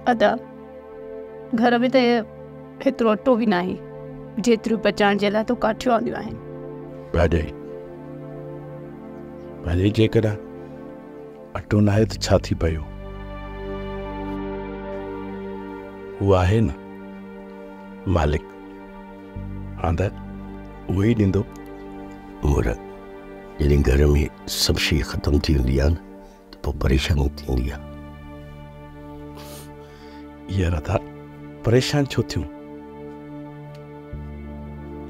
अदा घर में तो हेतिरो अटो भी नाहे जेतिरियूं पचाइण जे लाइ तो काठियूं आंदियूं आहिनि। भाॼी जेकॾहिं अटो न आहे त छा थी पियो? हू आहे न मालिक, हाँ त उहो ई ॾींदो। मोर जॾहिं घर में सभु शइ ख़तमु थी वेंदी आहे न त पोइ परेशानी थींदी आहे। यार था परेशान छो थियूं?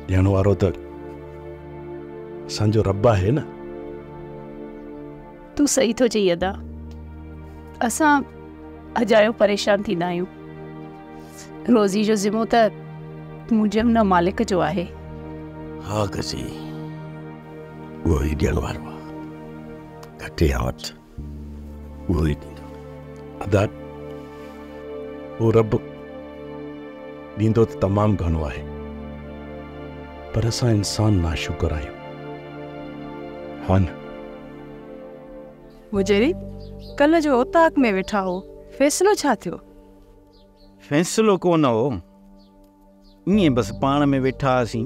ॾियण वारो त असांजो रब आहे न। तू सही थो चई अदा, असां अजायो परेशान थींदा आहियूं। रोज़ी जो ज़िमो त मुंहिंजे न मालिक जो आहे। हा कसी उहो ई ॾियण वारो आहे, घटि या वधि उहो ई ॾींदो। अदा वो रब ॾींदो त तमामु घणो आहे, पर असां इंसान नाशुक्र आहियूं। हाँ न मुजेरी कल जो ओताक में वेठा हो, फैसलो छा थियो? फैसलो कोन हो, ईअं बस पाण में वेठा हुआसीं।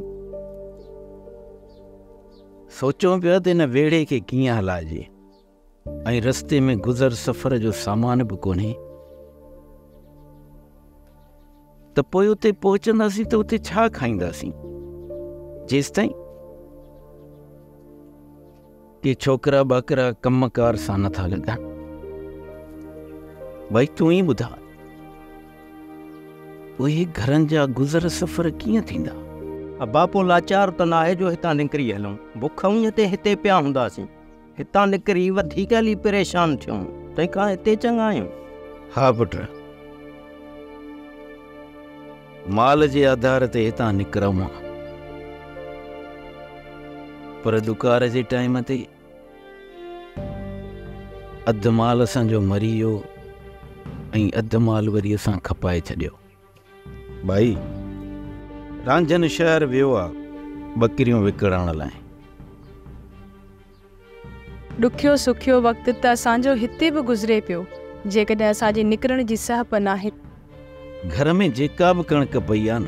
सोचो पिया त हिन वेड़े खे कीअं हलाइजे, ऐं रस्ते में गुज़र सफ़र जो सामान बि कोन्हे। त पोइ उते पहुचंदासीं त उते छा खाईंदासीं? जेसिताईं के छोकरा बाकरा कमकार सां नथा लॻनि। भई तूं ई ॿुधा, उहे घरनि जा गुज़र सफ़र कीअं थींदा? बापो लाचार त न आहे जो हितां निकिरी हलूं, बुख उईअं ते हिते पिया हूंदासीं। हितां निकिरी वधीक हली परेशान थियूं, तंहिंखां हिते चङा आहियूं। हा पुट, माल जे आधार ते हितां निकिरूं हां, पर दुकार जे टाइम ते अधु माल असांजो मरी वियो ऐं अधु माल वरी असां खपाए छॾियो। भाई रांझन शहर वियो आहे बकरियूं विकिणण लाइ। ॾुखियो सुखियो वक़्तु त असांजो हिते बि गुज़रे पियो, जेकॾहिं असांजे निकिरण जी सहप नाहे। घर में जेका बि कणिक पई आहे न,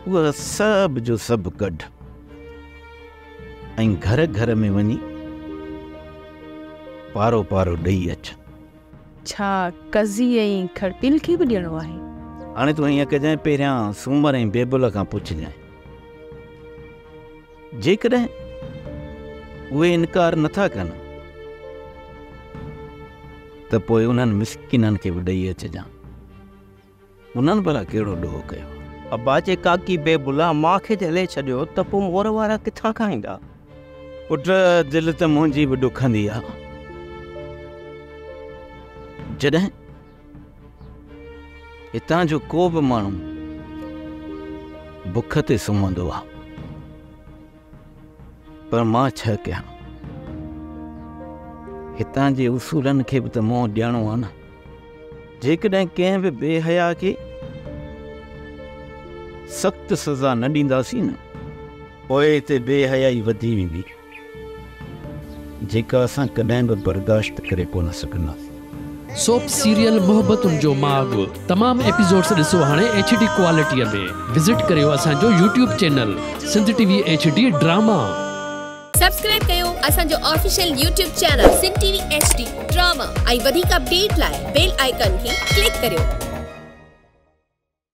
उहा सभु जो सभु कढ ऐं घर घर में वञी पारो पारो ॾेई अच। छा कज़ी ऐं खड़पिल खे बि ॾियणो आहे? हाणे तूं हीअं कजांइ, पहिरियां सूमर ऐं बेबुल खां पुछजांइ। जेकॾहिं उहे इनकार नथा कनि त पोइ उन्हनि मिसकिननि खे बि ॾेई अचिजांइ। उन्हनि भला कहिड़ो ॾोह कयो? अब्बा जे काकी बेबुला मूंखे झले छॾियो त पोइ मोर वारा किथां खाईंदा? पुट दिलि त मुंहिंजी बि ॾुखंदी आहे, जॾहिं हितां जो को बि माण्हू बुख ते सुम्हंदो आहे। पर मां छा कयां, हितां जे उसूलनि खे बि त मुंहुं ॾियणो आहे न। जेकॾहिं कंहिं बि बेहया खे सख़्तु सज़ा न ॾींदासीं न, पोइ हिते बेहयाई वधी वेंदी, जेका असां कॾहिं बि बर्दाश्त करे कोन सघंदासीं। सोप सीरियल मोहब्बतुनि जो माॻु तमाम एपिसोड्स ॾिसो हाणे HD क्वालिटीअ में। विज़िट करियो असांजो YouTube channel Sindh TV HD drama. Subscribe कयो असांजो official YouTube channel Sindh TV HD drama ऐं वधीक अपडेट लाइ बेल आइकन खे क्लिक करियो।